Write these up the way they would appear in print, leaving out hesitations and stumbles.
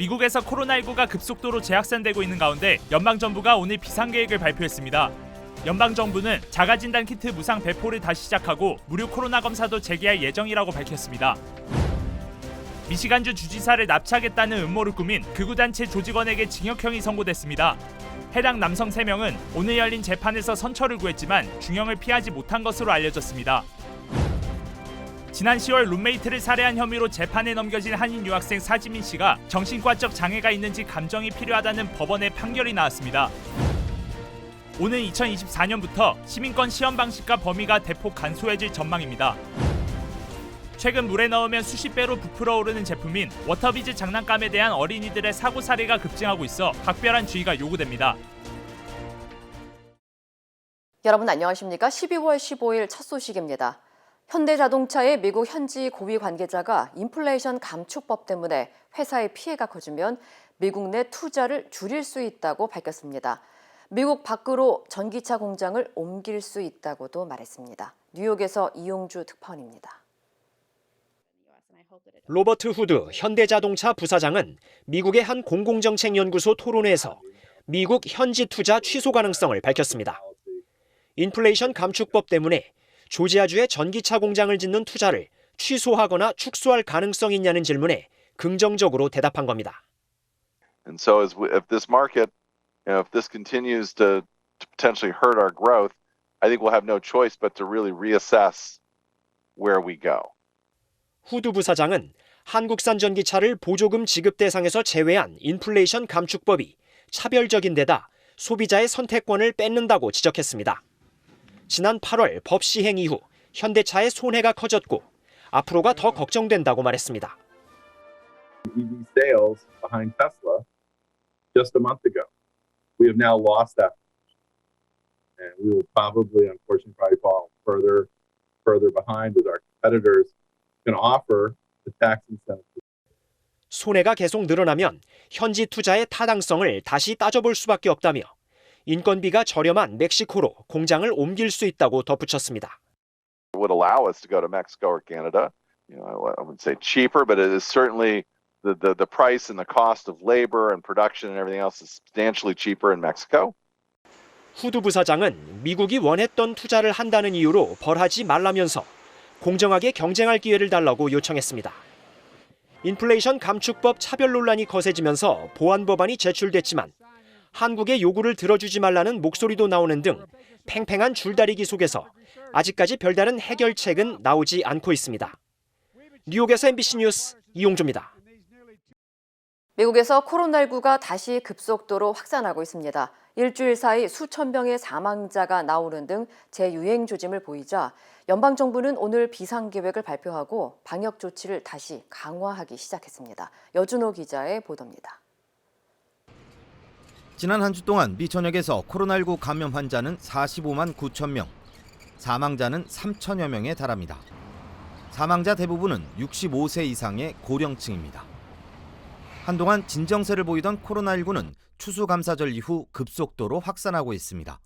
미국에서 코로나19가 급속도로 재확산되고 있는 가운데 연방정부가 오늘 비상계획을 발표했습니다. 연방정부는 자가진단 키트 무상 배포를 다시 시작하고 무료 코로나 검사도 재개할 예정이라고 밝혔습니다. 미시간주 주지사를 납치하겠다는 음모를 꾸민 극우단체 조직원에게 징역형이 선고됐습니다. 해당 남성 3명은 오늘 열린 재판에서 선처를 구했지만 중형을 피하지 못한 것으로 알려졌습니다. 지난 10월 룸메이트를 살해한 혐의로 재판에 넘겨진 한인 유학생 사지민 씨가 정신과적 장애가 있는지 감정이 필요하다는 법원의 판결이 나왔습니다. 오는 2024년부터 시민권 시험 방식과 범위가 대폭 간소해질 전망입니다. 최근 물에 넣으면 수십 배로 부풀어 오르는 제품인 워터비즈 장난감에 대한 어린이들의 사고 사례가 급증하고 있어 각별한 주의가 요구됩니다. 여러분 안녕하십니까? 12월 15일 첫 소식입니다. 현대자동차의 미국 현지 고위 관계자가 인플레이션 감축법 때문에 회사의 피해가 커지면 미국 내 투자를 줄일 수 있다고 밝혔습니다. 미국 밖으로 전기차 공장을 옮길 수 있다고도 말했습니다. 뉴욕에서 이용주 특파원입니다. 로버트 후드 현대자동차 부사장은 미국의 한 공공정책연구소 토론회에서 미국 현지 투자 취소 가능성을 밝혔습니다. 인플레이션 감축법 때문에 조지아주에 전기차 공장을 짓는 투자를 취소하거나 축소할 가능성이 있냐는 질문에 긍정적으로 대답한 겁니다. And so if this market, if this continues to potentially hurt our growth, I think we'll have no choice but to really reassess where we go. 후드 부사장은 한국산 전기차를 보조금 지급 대상에서 제외한 인플레이션 감축법이 차별적인 데다 소비자의 선택권을 뺏는다고 지적했습니다. 지난 8월 법 시행 이후 현대차의 손해가 커졌고 앞으로가 더 걱정된다고 말했습니다. EV sales behind Tesla just a month ago. We have now lost that. And we will unfortunately fall further behind as our competitors can offer the tax incentives. 손해가 계속 늘어나면 현지 투자의 타당성을 다시 따져볼 수밖에 없다며 인건비가 저렴한 멕시코로 공장을 옮길 수 있다고 덧붙였습니다. It would allow us to go to Mexico or Canada. I wouldn't say cheaper, but it is certainly the price and the cost of labor and production and everything else is substantially cheaper in Mexico. 후드 부사장은 미국이 원했던 투자를 한다는 이유로 벌하지 말라면서 공정하게 경쟁할 기회를 달라고 요청했습니다. 인플레이션 감축법 차별 논란이 거세지면서 보완 법안이 제출됐지만 한국의 요구를 들어주지 말라는 목소리도 나오는 등 팽팽한 줄다리기 속에서 아직까지 별다른 해결책은 나오지 않고 있습니다. 뉴욕에서 MBC 뉴스 이용주입니다. 미국에서 코로나19가 다시 급속도로 확산하고 있습니다. 일주일 사이 수천 명의 사망자가 나오는 등 재유행 조짐을 보이자 연방정부는 오늘 비상계획을 발표하고 방역 조치를 다시 강화하기 시작했습니다. 여준호 기자의 보도입니다. 지난 한 주 동안 미 전역에서 코로나19 감염 환자는 45만 9천 명, 사망자는 3천여 명에 달합니다. 사망자 대부분은 65세 이상의 고령층입니다. 한동안 진정세를 보이던 코로나19는 추수감사절 이후 급속도로 확산하고 있습니다.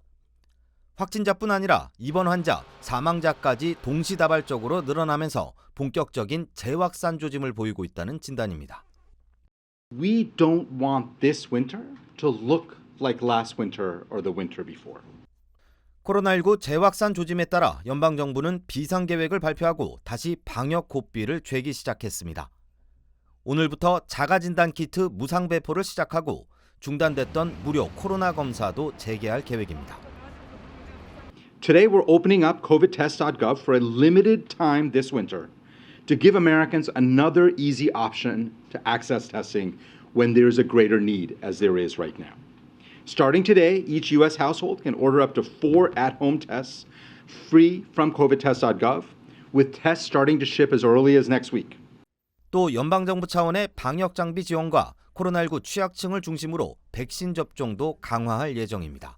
확진자뿐 아니라 입원 환자, 사망자까지 동시다발적으로 늘어나면서 본격적인 재확산 조짐을 보이고 있다는 진단입니다. We don't want this winter to look like last winter or the winter before. 코로나19 재확산 조짐에 따라 연방정부는 비상계획을 발표하고 다시 방역 고삐를 쬐기 시작했습니다. 오늘부터 자가진단 키트 무상 배포를 시작하고 중단됐던 무료 코로나 검사도 재개할 계획입니다. Today we're opening up covidtest.gov for a limited time this winter to give Americans another easy option to access testing when there is a greater need as there is right now. Starting today, each U.S. household can order up to 4 at-home tests free from covidtest.gov, with tests starting to ship as early as next week. 또 연방정부 차원의 방역장비 지원과 코로나19 취약층을 중심으로 백신 접종도 강화할 예정입니다.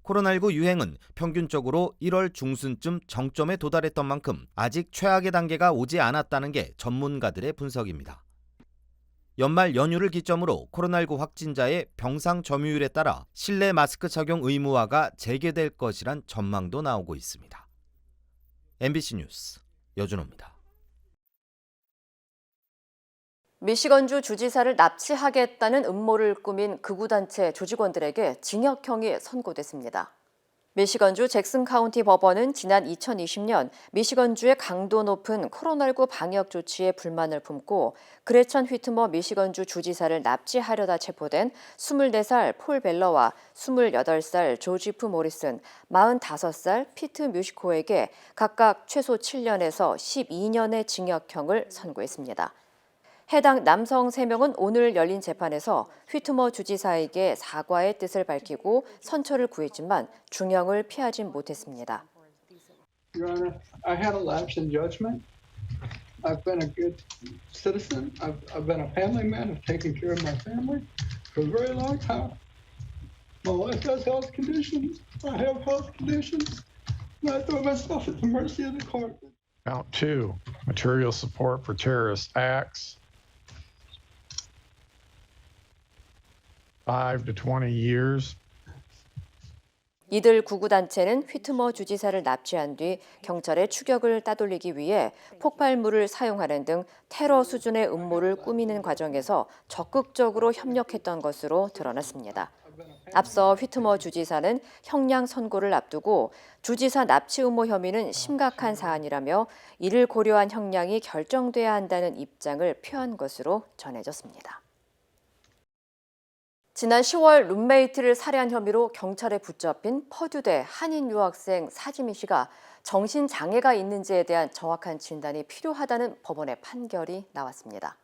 코로나19 유행은 평균적으로 1월 중순쯤 정점에 도달했던 만큼 아직 최악의 단계가 오지 않았다는 게 전문가들의 분석입니다. 연말 연휴를 기점으로 코로나19 확진자의 병상 점유율에 따라 실내 마스크 착용 의무화가 재개될 것이란 전망도 나오고 있습니다. MBC 뉴스 여준호입니다. 미시건주 주지사를 납치하겠다는 음모를 꾸민 극우단체 조직원들에게 징역형이 선고됐습니다. 미시건주 잭슨 카운티 법원은 지난 2020년 미시건주의 강도 높은 코로나19 방역 조치에 불만을 품고 그레천 휘트머 미시건주 주지사를 납치하려다 체포된 24살 폴 벨러와 28살 조지프 모리슨, 45살 피트 뮤시코에게 각각 최소 7년에서 12년의 징역형을 선고했습니다. 해당 남성 3명은 오늘 열린 재판에서 휘트머 주지사에게 사과의 뜻을 밝히고 선처를 구했지만 중형을 피하진 못했습니다. Your Honor, I had a lapse in judgment. I've been a good citizen. I've been a family man. I've taken care of my family for a very long time. My wife has health conditions. I have health conditions. And I throw myself at the mercy of the court. Count 2, material support for terrorist acts. 5 to 20 years. 이들 구구단체는 휘트머 주지사를 납치한 뒤 경찰의 추격을 따돌리기 위해 폭발물을 사용하는 등 테러 수준의 음모를 꾸미는 과정에서 적극적으로 협력했던 것으로 드러났습니다. 앞서 휘트머 주지사는 형량 선고를 앞두고 주지사 납치 음모 혐의는 심각한 사안이라며 이를 고려한 형량이 결정돼야 한다는 입장을 표한 것으로 전해졌습니다. 지난 10월 룸메이트를 살해한 혐의로 경찰에 붙잡힌 퍼듀대 한인 유학생 사지미 씨가 정신장애가 있는지에 대한 정확한 진단이 필요하다는 법원의 판결이 나왔습니다.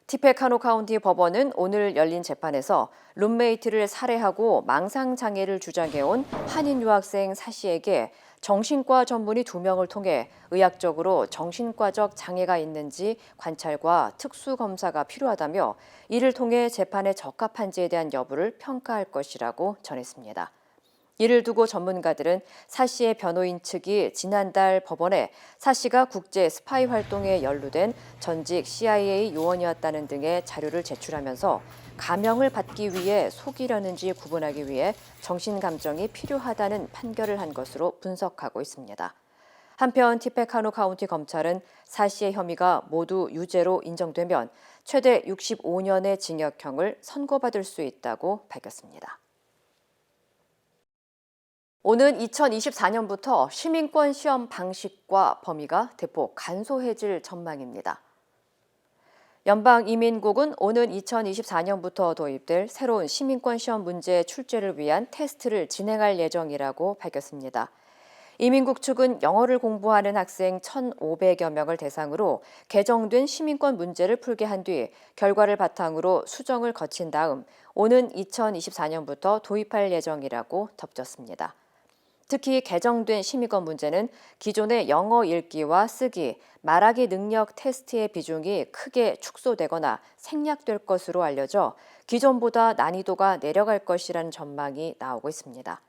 티페카노 카운티 법원은 오늘 열린 재판에서 룸메이트를 살해하고 망상장애를 주장해온 한인 유학생 사 씨에게 정신과 전문의 2명을 통해 의학적으로 정신과적 장애가 있는지 관찰과 특수검사가 필요하다며 이를 통해 재판에 적합한지에 대한 여부를 평가할 것이라고 전했습니다. 이를 두고 전문가들은 사 씨의 변호인 측이 지난달 법원에 사 씨가 국제 스파이 활동에 연루된 전직 CIA 요원이었다는 등의 자료를 제출하면서 감형을 받기 위해 속이려는지 구분하기 위해 정신감정이 필요하다는 판결을 한 것으로 분석하고 있습니다. 한편 티페카노 카운티 검찰은 사 씨의 혐의가 모두 유죄로 인정되면 최대 65년의 징역형을 선고받을 수 있다고 밝혔습니다. 오는 2024년부터 시민권 시험 방식과 범위가 대폭 간소해질 전망입니다. 연방이민국은 오는 2024년부터 도입될 새로운 시민권 시험 문제 출제를 위한 테스트를 진행할 예정이라고 밝혔습니다. 이민국 측은 영어를 공부하는 학생 1,500여 명을 대상으로 개정된 시민권 문제를 풀게 한 뒤 결과를 바탕으로 수정을 거친 다음 오는 2024년부터 도입할 예정이라고 덧붙였습니다. 특히 개정된 시민권 문제는 기존의 영어 읽기와 쓰기, 말하기 능력 테스트의 비중이 크게 축소되거나 생략될 것으로 알려져 기존보다 난이도가 내려갈 것이라는 전망이 나오고 있습니다.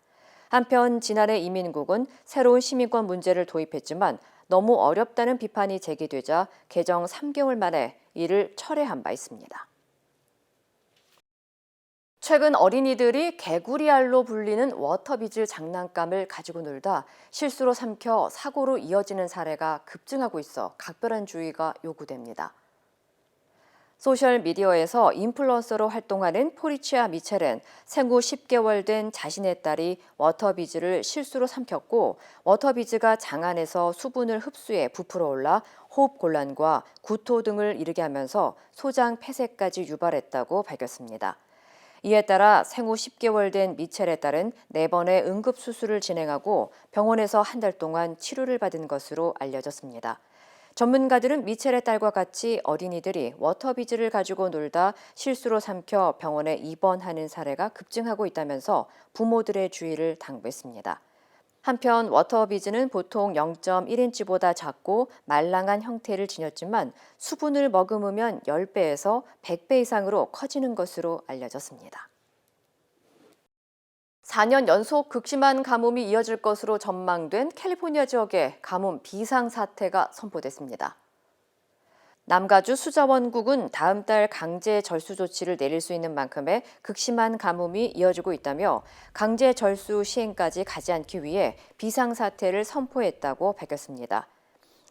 한편 지난해 이민국은 새로운 시민권 문제를 도입했지만 너무 어렵다는 비판이 제기되자 개정 3개월 만에 이를 철회한 바 있습니다. 최근 어린이들이 개구리알로 불리는 워터비즈 장난감을 가지고 놀다 실수로 삼켜 사고로 이어지는 사례가 급증하고 있어 각별한 주의가 요구됩니다. 소셜미디어에서 인플루언서로 활동하는 포리치아 미첼은 생후 10개월 된 자신의 딸이 워터비즈를 실수로 삼켰고 워터비즈가 장안에서 수분을 흡수해 부풀어 올라 호흡곤란과 구토 등을 이르게 하면서 소장 폐쇄까지 유발했다고 밝혔습니다. 이에 따라 생후 10개월 된 미첼의 딸은 4번의 응급수술을 진행하고 병원에서 한 달 동안 치료를 받은 것으로 알려졌습니다. 전문가들은 미첼의 딸과 같이 어린이들이 워터비즈를 가지고 놀다 실수로 삼켜 병원에 입원하는 사례가 급증하고 있다면서 부모들의 주의를 당부했습니다. 한편 워터비즈는 보통 0.1인치보다 작고 말랑한 형태를 지녔지만 수분을 머금으면 10배에서 100배 이상으로 커지는 것으로 알려졌습니다. 4년 연속 극심한 가뭄이 이어질 것으로 전망된 캘리포니아 지역에 가뭄 비상사태가 선포됐습니다. 남가주 수자원국은 다음 달 강제 절수 조치를 내릴 수 있는 만큼의 극심한 가뭄이 이어지고 있다며 강제 절수 시행까지 가지 않기 위해 비상사태를 선포했다고 밝혔습니다.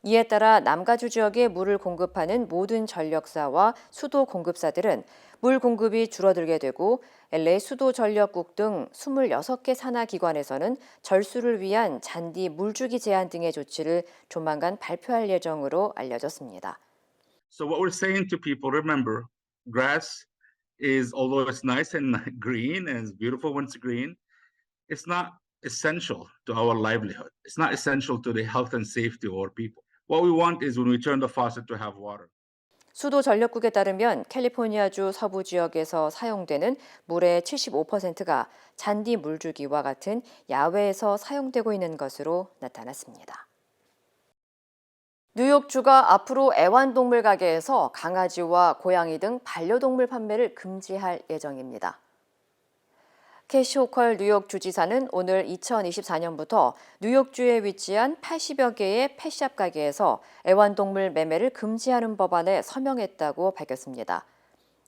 이에 따라 남가주 지역에 물을 공급하는 모든 전력사와 수도 공급사들은 물 공급이 줄어들게 되고 LA 수도전력국 등 26개 산하 기관에서는 절수를 위한 잔디 물주기 제한 등의 조치를 조만간 발표할 예정으로 알려졌습니다. So what we're saying to people, remember, grass is, although it's nice and green and it's beautiful when it's green, it's not essential to our livelihood. It's not essential to the health and safety of our people. What we want is when we turn the faucet to have water. 수도전력국에 따르면 캘리포니아주 서부 지역에서 사용되는 물의 75%가 잔디 물주기와 같은 야외에서 사용되고 있는 것으로 나타났습니다. 뉴욕주가 앞으로 애완동물 가게에서 강아지와 고양이 등 반려동물 판매를 금지할 예정입니다. 캐시 호컬 뉴욕 주지사는 오늘 2024년부터 뉴욕주에 위치한 80여 개의 펫샵 가게에서 애완동물 매매를 금지하는 법안에 서명했다고 밝혔습니다.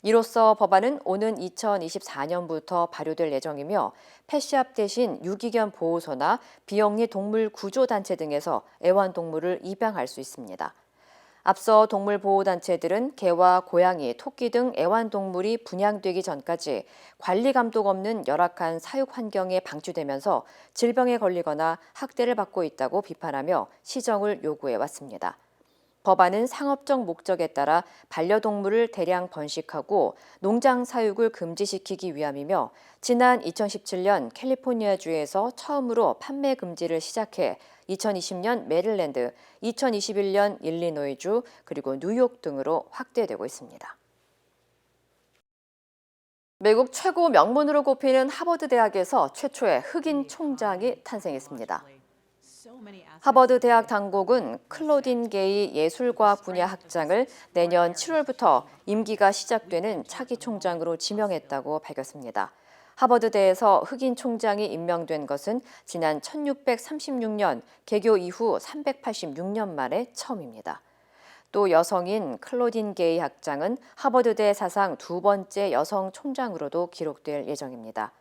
이로써 법안은 오는 2024년부터 발효될 예정이며 펫샵 대신 유기견 보호소나 비영리 동물 구조단체 등에서 애완동물을 입양할 수 있습니다. 앞서 동물보호단체들은 개와 고양이, 토끼 등 애완동물이 분양되기 전까지 관리 감독 없는 열악한 사육 환경에 방치되면서 질병에 걸리거나 학대를 받고 있다고 비판하며 시정을 요구해왔습니다. 법안은 상업적 목적에 따라 반려동물을 대량 번식하고 농장 사육을 금지시키기 위함이며 지난 2017년 캘리포니아주에서 처음으로 판매 금지를 시작해 2020년 메릴랜드, 2021년 일리노이주, 그리고 뉴욕 등으로 확대되고 있습니다. 미국 최고 명문으로 꼽히는 하버드 대학에서 최초의 흑인 총장이 탄생했습니다. 하버드 대학 당국은 클로딘 게이 예술과학 분야 학장을 내년 7월부터 임기가 시작되는 차기 총장으로 지명했다고 밝혔습니다. 하버드대에서 흑인 총장이 임명된 것은 지난 1636년 개교 이후 386년 만에 처음입니다. 또 여성인 클로딘 게이 학장은 하버드대 사상 두 번째 여성 총장으로도 기록될 예정입니다.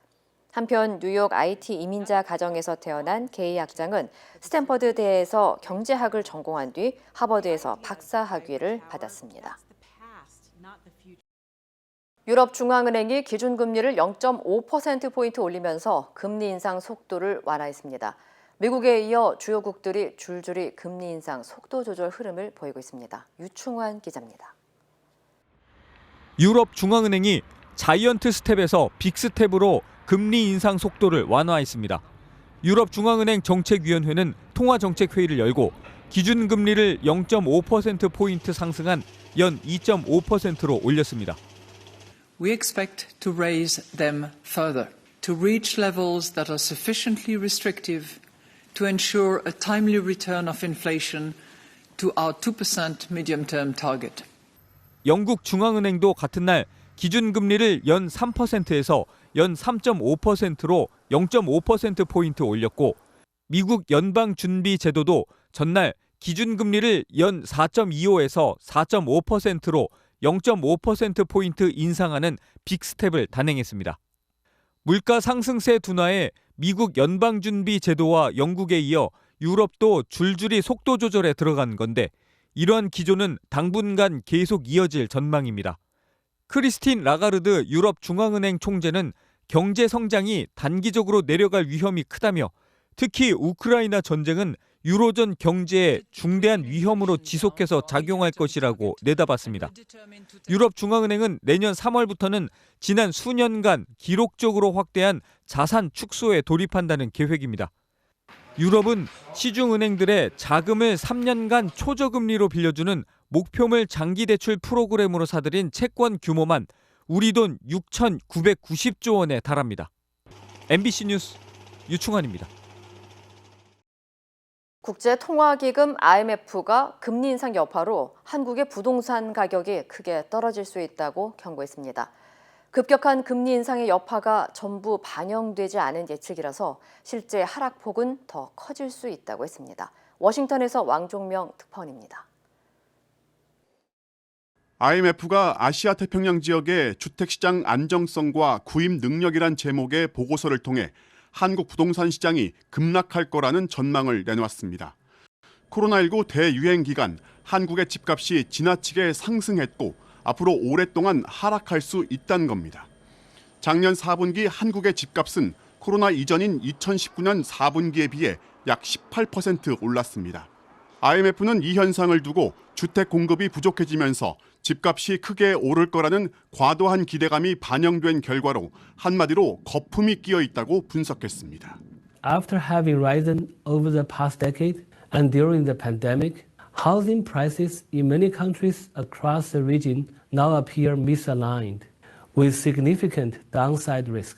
한편 뉴욕 IT 이민자 가정에서 태어난 게이 학장은 스탠퍼드대에서 경제학을 전공한 뒤 하버드에서 박사 학위를 받았습니다. 유럽중앙은행이 기준금리를 0.5%포인트 올리면서 금리 인상 속도를 완화했습니다. 미국에 이어 주요국들이 줄줄이 금리 인상 속도 조절 흐름을 보이고 있습니다. 유충환 기자입니다. 유럽중앙은행이 자이언트 스텝에서 빅스텝으로 금리 인상 속도를 완화했습니다. 유럽중앙은행 정책위원회는 통화정책회의를 열고 기준금리를 0.5%포인트 상승한 연 2.5%로 올렸습니다. We expect to raise them further, to reach levels that are sufficiently restrictive to ensure a timely return of inflation to our 2% medium-term target. 영국 중앙은행도 같은 날 기준금리를 연 3%에서 연 3.5%로 0.5%포인트 올렸고 미국 연방준비제도도 전날 기준금리를 연 4.25에서 4.5%로 0.5%포인트 인상하는 빅스텝을 단행했습니다. 물가 상승세 둔화에 미국 연방준비제도와 영국에 이어 유럽도 줄줄이 속도 조절에 들어간 건데 이러한 기조는 당분간 계속 이어질 전망입니다. 크리스틴 라가르드 유럽중앙은행 총재는 경제 성장이 단기적으로 내려갈 위험이 크다며 특히 우크라이나 전쟁은 유로존 경제에 중대한 위험으로 지속해서 작용할 것이라고 내다봤습니다. 유럽중앙은행은 내년 3월부터는 지난 수년간 기록적으로 확대한 자산 축소에 돌입한다는 계획입니다. 유럽은 시중은행들의 자금을 3년간 초저금리로 빌려주는 목표물 장기대출 프로그램으로 사들인 채권 규모만 우리 돈 6,990조 원에 달합니다. MBC 뉴스 유충환입니다. 국제통화기금 IMF가 금리 인상 여파로 한국의 부동산 가격이 크게 떨어질 수 있다고 경고했습니다. 급격한 금리 인상의 여파가 전부 반영되지 않은 예측이라서 실제 하락폭은 더 커질 수 있다고 했습니다. 워싱턴에서 왕종명 특파원입니다. IMF가 아시아 태평양 지역의 주택시장 안정성과 구입 능력이란 제목의 보고서를 통해 한국 부동산 시장이 급락할 거라는 전망을 내놓았습니다. 코로나19 대유행 기간 한국의 집값이 지나치게 상승했고 앞으로 오랫동안 하락할 수 있다는 겁니다. 작년 4분기 한국의 집값은 코로나 이전인 2019년 4분기에 비해 약 18% 올랐습니다. IMF는 이 현상을 두고 주택 공급이 부족해지면서 집값이 크게 오를 거라는 과도한 기대감이 반영된 결과로 한마디로 거품이 끼어 있다고 분석했습니다. After having risen over the past decade and during the pandemic, housing prices in many countries across the region now appear misaligned, with significant downside risk.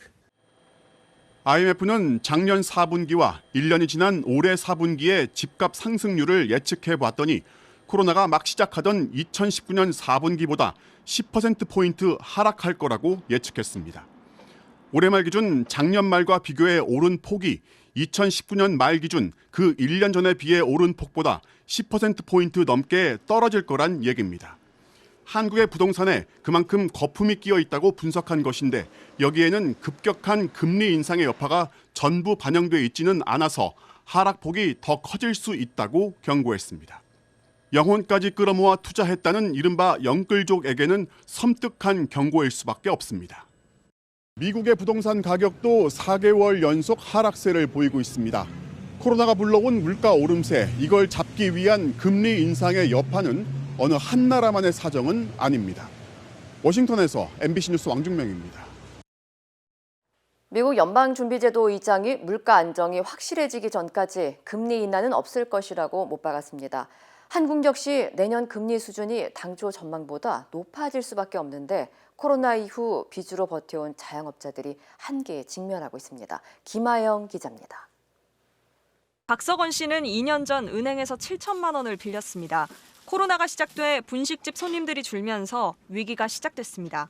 IMF는 작년 4분기와 1년이 지난 올해 4분기의 집값 상승률을 예측해 봤더니 코로나가 막 시작하던 2019년 4분기보다 10%포인트 하락할 거라고 예측했습니다. 올해 말 기준 작년 말과 비교해 오른 폭이 2019년 말 기준 그 1년 전에 비해 오른 폭보다 10%포인트 넘게 떨어질 거란 얘기입니다. 한국의 부동산에 그만큼 거품이 끼어 있다고 분석한 것인데 여기에는 급격한 금리 인상의 여파가 전부 반영돼 있지는 않아서 하락폭이 더 커질 수 있다고 경고했습니다. 영혼까지 끌어모아 투자했다는 이른바 영끌족에게는 섬뜩한 경고일 수밖에 없습니다. 미국의 부동산 가격도 4개월 연속 하락세를 보이고 있습니다. 코로나가 불러온 물가 오름세, 이걸 잡기 위한 금리 인상의 여파는 어느 한 나라만의 사정은 아닙니다. 워싱턴에서 MBC 뉴스 왕중명입니다. 미국 연방준비제도 의장이 물가 안정이 확실해지기 전까지 금리 인하는 없을 것이라고 못 박았습니다. 한국 역시 내년 금리 수준이 당초 전망보다 높아질 수밖에 없는데 코로나 이후 빚으로 버텨온 자영업자들이 한계에 직면하고 있습니다. 김아영 기자입니다. 박석원 씨는 2년 전 은행에서 7천만 원을 빌렸습니다. 코로나가 시작돼 분식집 손님들이 줄면서 위기가 시작됐습니다.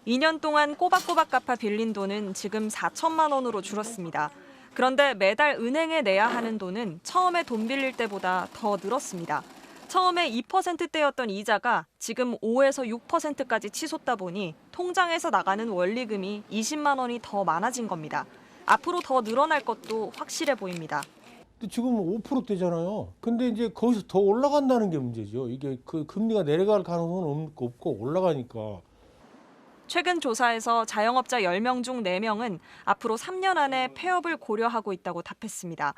2년 동안 꼬박꼬박 갚아 빌린 돈은 지금 4천만 원으로 줄었습니다. 그런데 매달 은행에 내야 하는 돈은 처음에 돈 빌릴 때보다 더 늘었습니다. 처음에 2%대였던 이자가 지금 5에서 6%까지 치솟다 보니 통장에서 나가는 원리금이 20만 원이 더 많아진 겁니다. 앞으로 더 늘어날 것도 확실해 보입니다. 지금 5%대잖아요. 근데 이제 거기서 더 올라간다는 게 문제죠. 이게 그 금리가 내려갈 가능성은 없고 올라가니까. 최근 조사에서 자영업자 10명 중 4명은 앞으로 3년 안에 폐업을 고려하고 있다고 답했습니다.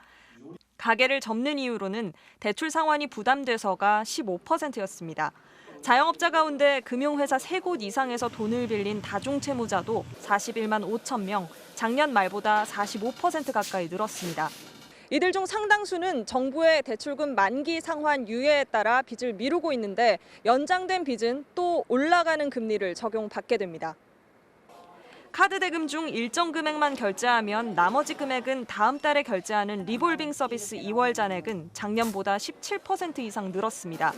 가게를 접는 이유로는 대출 상환이 부담돼서가 15%였습니다. 자영업자 가운데 금융회사 3곳 이상에서 돈을 빌린 다중채무자도 41만 5천 명, 작년 말보다 45% 가까이 늘었습니다. 이들 중 상당수는 정부의 대출금 만기 상환 유예에 따라 빚을 미루고 있는데 연장된 빚은 또 올라가는 금리를 적용받게 됩니다. 카드 대금 중 일정 금액만 결제하면 나머지 금액은 다음 달에 결제하는 리볼빙 서비스 2월 잔액은 작년보다 17% 이상 늘었습니다.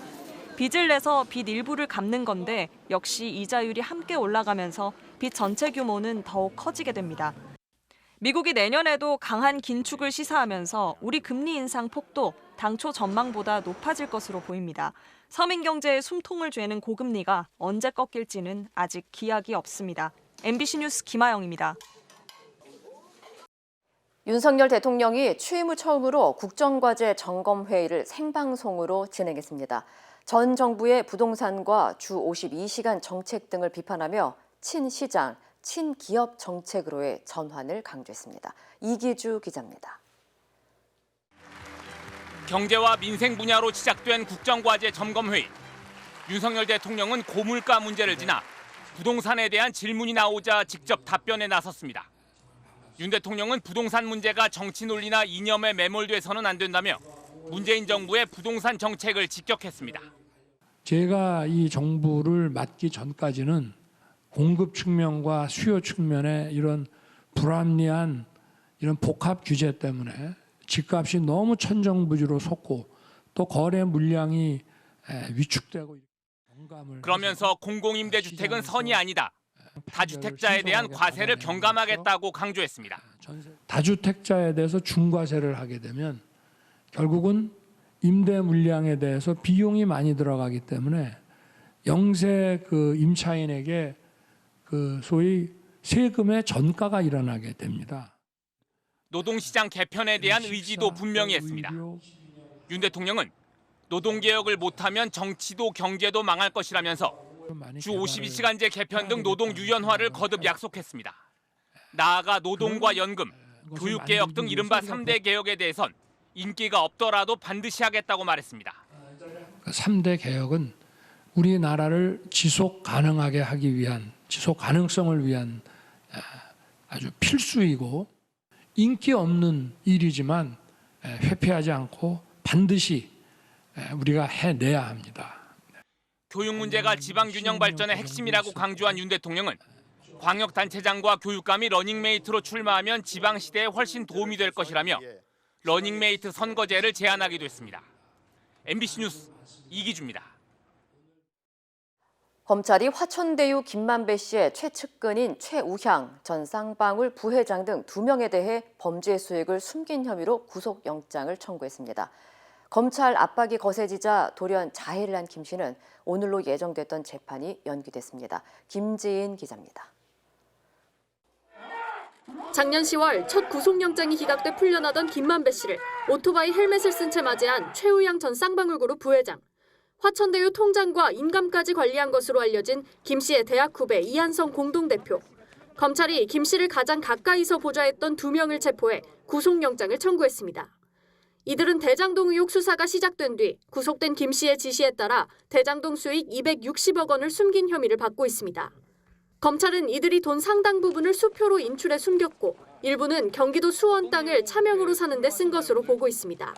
빚을 내서 빚 일부를 갚는 건데 역시 이자율이 함께 올라가면서 빚 전체 규모는 더욱 커지게 됩니다. 미국이 내년에도 강한 긴축을 시사하면서 우리 금리 인상 폭도 당초 전망보다 높아질 것으로 보입니다. 서민 경제에 숨통을 죄는 고금리가 언제 꺾일지는 아직 기약이 없습니다. MBC 뉴스 김아영입니다. 윤석열 대통령이 취임 후 처음으로 국정과제 점검회의를 생방송으로 진행했습니다. 전 정부의 부동산과 주 52시간 정책 등을 비판하며 친시장, 친기업 정책으로의 전환을 강조했습니다. 이기주 기자입니다. 경제와 민생 분야로 시작된 국정과제 점검회의. 윤석열 대통령은 고물가 문제를 지나 부동산에 대한 질문이 나오자 직접 답변에 나섰습니다. 윤 대통령은 부동산 문제가 정치 논리나 이념에 매몰돼서는 안 된다며 문재인 정부의 부동산 정책을 직격했습니다. 제가 이 정부를 맡기 전까지는 공급 측면과 수요 측면의 이런 불합리한 이런 복합 규제 때문에 집값이 너무 천정부지로 솟고 또 거래 물량이 위축되고 그러면서 공공임대주택은 선이 아니다. 다주택자에 대한 과세를 경감하겠다고 강조했습니다. 다주택자에 대해서 중과세를 하게 되면 결국은 임대 물량에 대해서 비용이 많이 들어가기 때문에 영세 그 임차인에게 그 소위 세금의 전가가 일어나게 됩니다. 노동시장 개편에 대한 의지도 분명히 했습니다. 윤 대통령은 노동개혁을 못하면 정치도 경제도 망할 것이라면서 주 52시간제 개편 등 노동 유연화를 거듭 약속했습니다. 나아가 노동과 연금, 교육개혁 등 이른바 3대 개혁에 대해선 인기가 없더라도 반드시 하겠다고 말했습니다. 3대 개혁은 우리나라를 지속 가능하게 하기 위한, 지속 가능성을 위한 아주 필수이고 인기 없는 일이지만 회피하지 않고 반드시 우리가 해내야 합니다. 교육 문제가 지방 균형 발전의 핵심이라고 강조한 윤 대통령은 광역단체장과 교육감이 러닝메이트로 출마하면 지방시대에 훨씬 도움이 될 것이라며 러닝메이트 선거제를 제안하기도 했습니다. MBC 뉴스 이기주입니다. 검찰이 화천대유 김만배 씨의 최측근인 최우향 전 쌍방울 부회장 등 2명에 대해 범죄 수익을 숨긴 혐의로 구속영장을 청구했습니다. 검찰 압박이 거세지자 돌연 자해를 한 김 씨는 오늘로 예정됐던 재판이 연기됐습니다. 김지인 기자입니다. 작년 10월 첫 구속영장이 기각돼 풀려나던 김만배 씨를 오토바이 헬멧을 쓴 채 맞이한 최우향 전 쌍방울그룹 부회장. 화천대유 통장과 인감까지 관리한 것으로 알려진 김 씨의 대학 후배 이한성 공동대표. 검찰이 김 씨를 가장 가까이서 보좌했던 2명을 체포해 구속영장을 청구했습니다. 이들은 대장동 의혹 수사가 시작된 뒤 구속된 김 씨의 지시에 따라 대장동 수익 260억 원을 숨긴 혐의를 받고 있습니다. 검찰은 이들이 돈 상당 부분을 수표로 인출해 숨겼고 일부는 경기도 수원 땅을 차명으로 사는 데 쓴 것으로 보고 있습니다.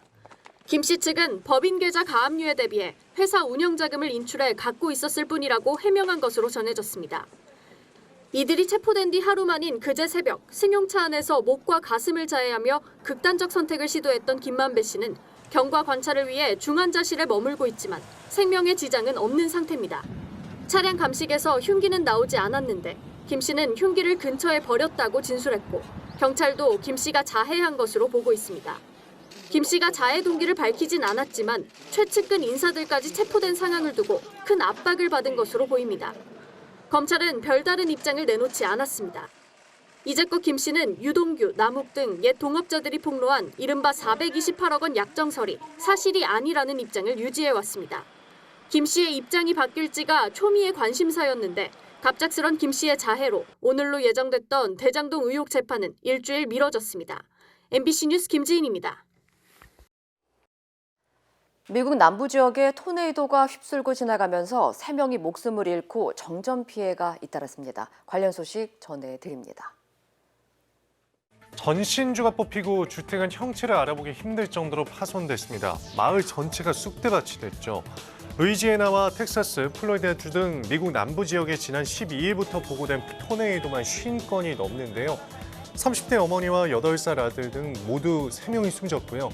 김 씨 측은 법인 계좌 가압류에 대비해 회사 운영 자금을 인출해 갖고 있었을 뿐이라고 해명한 것으로 전해졌습니다. 이들이 체포된 뒤 하루 만인 그제 새벽 승용차 안에서 목과 가슴을 자해하며 극단적 선택을 시도했던 김만배 씨는 경과 관찰을 위해 중환자실에 머물고 있지만 생명의 지장은 없는 상태입니다. 차량 감식에서 흉기는 나오지 않았는데 김 씨는 흉기를 근처에 버렸다고 진술했고 경찰도 김 씨가 자해한 것으로 보고 있습니다. 김 씨가 자해 동기를 밝히진 않았지만 최측근 인사들까지 체포된 상황을 두고 큰 압박을 받은 것으로 보입니다. 검찰은 별다른 입장을 내놓지 않았습니다. 이제껏 김 씨는 유동규, 남욱 등 옛 동업자들이 폭로한 이른바 428억 원 약정설이 사실이 아니라는 입장을 유지해왔습니다. 김 씨의 입장이 바뀔지가 초미의 관심사였는데 갑작스런 김 씨의 자해로 오늘로 예정됐던 대장동 의혹 재판은 일주일 미뤄졌습니다. MBC 뉴스 김지인입니다. 미국 남부 지역에 토네이도가 휩쓸고 지나가면서 3명이 목숨을 잃고 정전 피해가 잇따랐습니다. 관련 소식 전해드립니다. 전신주가 뽑히고 주택은 형체를 알아보기 힘들 정도로 파손됐습니다. 마을 전체가 쑥대밭이 됐죠. 루이지애나와 텍사스, 플로리다주 등 미국 남부 지역에 지난 12일부터 보고된 토네이도만 50건이 넘는데요. 30대 어머니와 8살 아들 등 모두 3명이 숨졌고요.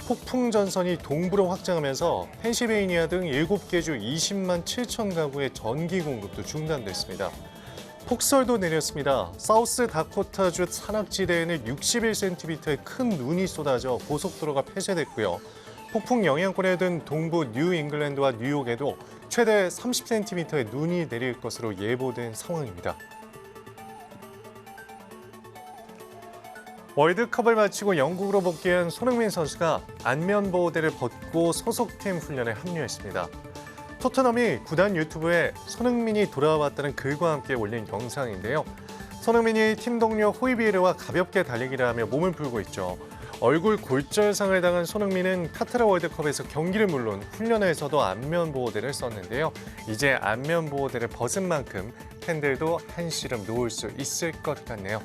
폭풍 전선이 동부로 확장하면서 펜실베이니아 등 7개 주 20만 7천 가구의 전기 공급도 중단됐습니다. 폭설도 내렸습니다. 사우스 다코타주 산악지대에는 61cm의 큰 눈이 쏟아져 고속도로가 폐쇄됐고요. 폭풍 영향권에 든 동부 뉴 잉글랜드와 뉴욕에도 최대 30cm의 눈이 내릴 것으로 예보된 상황입니다. 월드컵을 마치고 영국으로 복귀한 손흥민 선수가 안면보호대를 벗고 소속팀 훈련에 합류했습니다. 토트넘이 구단 유튜브에 손흥민이 돌아왔다는 글과 함께 올린 영상인데요. 손흥민이 팀 동료 호이비에르와 가볍게 달리기를 하며 몸을 풀고 있죠. 얼굴 골절상을 당한 손흥민은 카타르 월드컵에서 경기를 물론 훈련에서도 안면보호대를 썼는데요. 이제 안면보호대를 벗은 만큼 팬들도 한시름 놓을 수 있을 것 같네요.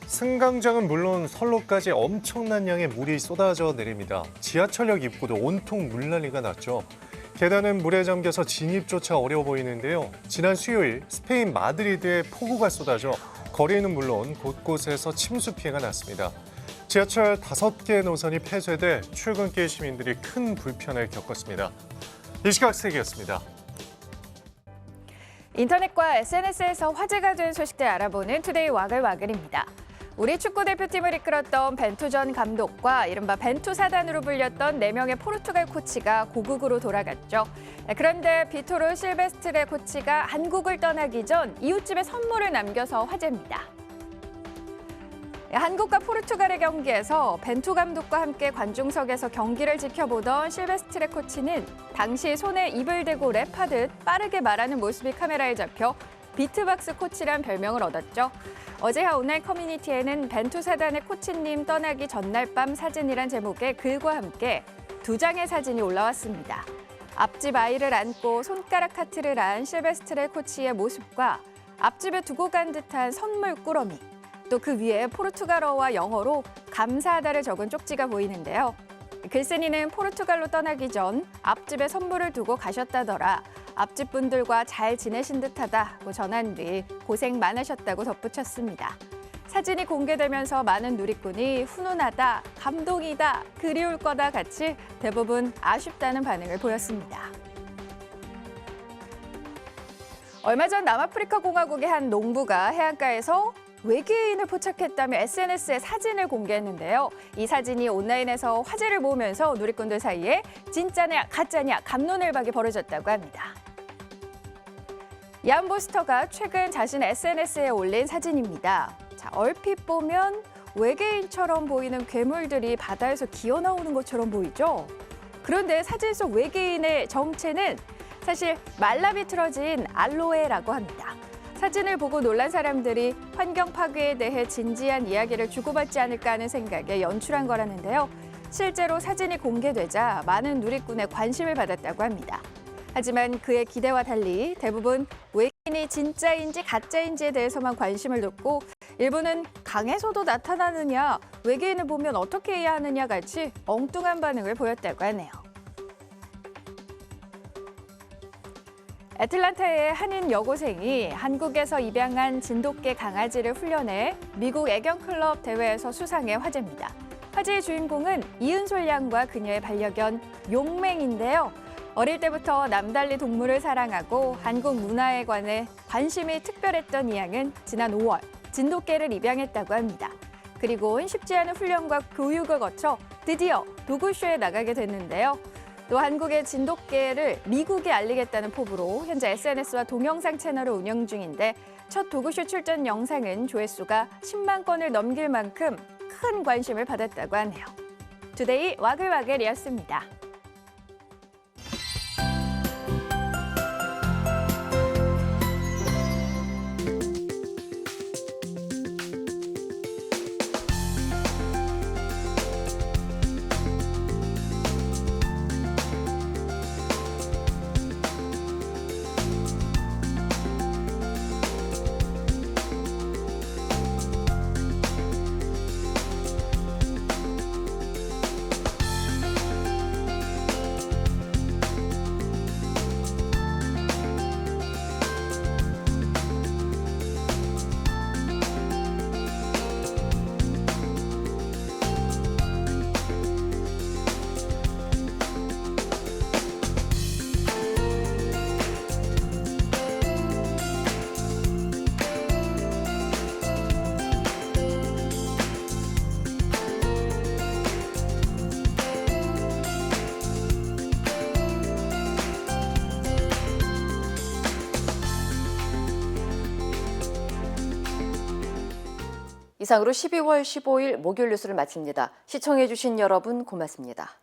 승강장은 물론 선로까지 엄청난 양의 물이 쏟아져 내립니다. 지하철역 입구도 온통 물난리가 났죠. 계단은 물에 잠겨서 진입조차 어려워 보이는데요. 지난 수요일 스페인 마드리드에 폭우가 쏟아져 거리는 물론 곳곳에서 침수 피해가 났습니다. 지하철 5개 노선이 폐쇄돼 출근길 시민들이 큰 불편을 겪었습니다. 이 시각 세계였습니다. 인터넷과 SNS에서 화제가 된 소식들 알아보는 투데이 와글와글입니다. 우리 축구대표팀을 이끌었던 벤투 전 감독과 이른바 벤투 사단으로 불렸던 4명의 포르투갈 코치가 고국으로 돌아갔죠. 그런데 비토르 실베스트레 코치가 한국을 떠나기 전 이웃집에 선물을 남겨서 화제입니다. 한국과 포르투갈의 경기에서 벤투 감독과 함께 관중석에서 경기를 지켜보던 실베스트레 코치는 당시 손에 입을 대고 랩하듯 빠르게 말하는 모습이 카메라에 잡혀 비트박스 코치란 별명을 얻었죠. 어제와 오늘 커뮤니티에는 벤투 사단의 코치님 떠나기 전날 밤 사진이란 제목의 글과 함께 2장의 사진이 올라왔습니다. 앞집 아이를 안고 손가락 하트를 한 실베스트레 코치의 모습과 앞집에 두고 간 듯한 선물 꾸러미, 또 그 위에 포르투갈어와 영어로 감사하다를 적은 쪽지가 보이는데요. 글쓴이는 포르투갈로 떠나기 전 앞집에 선물을 두고 가셨다더라. 앞집 분들과 잘 지내신 듯하다고 전한 뒤 고생 많으셨다고 덧붙였습니다. 사진이 공개되면서 많은 누리꾼이 훈훈하다, 감동이다, 그리울 거다 같이 대부분 아쉽다는 반응을 보였습니다. 얼마 전 남아프리카 공화국의 한 농부가 해안가에서 외계인을 포착했다며 SNS에 사진을 공개했는데요. 이 사진이 온라인에서 화제를 모으면서 누리꾼들 사이에 진짜냐 가짜냐 갑론을박이 벌어졌다고 합니다. 이안 보스터가 최근 자신의 SNS에 올린 사진입니다. 자, 얼핏 보면 외계인처럼 보이는 괴물들이 바다에서 기어나오는 것처럼 보이죠? 그런데 사진 속 외계인의 정체는 사실 말라 비틀어진 알로에라고 합니다. 사진을 보고 놀란 사람들이 환경 파괴에 대해 진지한 이야기를 주고받지 않을까 하는 생각에 연출한 거라는데요. 실제로 사진이 공개되자 많은 누리꾼의 관심을 받았다고 합니다. 하지만 그의 기대와 달리 대부분 외계인이 진짜인지 가짜인지에 대해서만 관심을 뒀고 일부는 강에서도 나타나느냐, 외계인을 보면 어떻게 해야 하느냐 같이 엉뚱한 반응을 보였다고 하네요. 애틀란타의 한인 여고생이 한국에서 입양한 진돗개 강아지를 훈련해 미국 애견클럽 대회에서 수상해 화제입니다. 화제의 주인공은 이은솔 양과 그녀의 반려견 용맹인데요. 어릴 때부터 남달리 동물을 사랑하고 한국 문화에 관해 관심이 특별했던 이 양은 지난 5월 진돗개를 입양했다고 합니다. 그리고 쉽지 않은 훈련과 교육을 거쳐 드디어 도구쇼에 나가게 됐는데요. 또 한국의 진돗개를 미국에 알리겠다는 포부로 현재 SNS와 동영상 채널을 운영 중인데 첫 도구쇼 출전 영상은 조회수가 10만 건을 넘길 만큼 큰 관심을 받았다고 하네요. 투데이 와글와글이었습니다. 이상으로 12월 15일 목요일 뉴스를 마칩니다. 시청해주신 여러분 고맙습니다.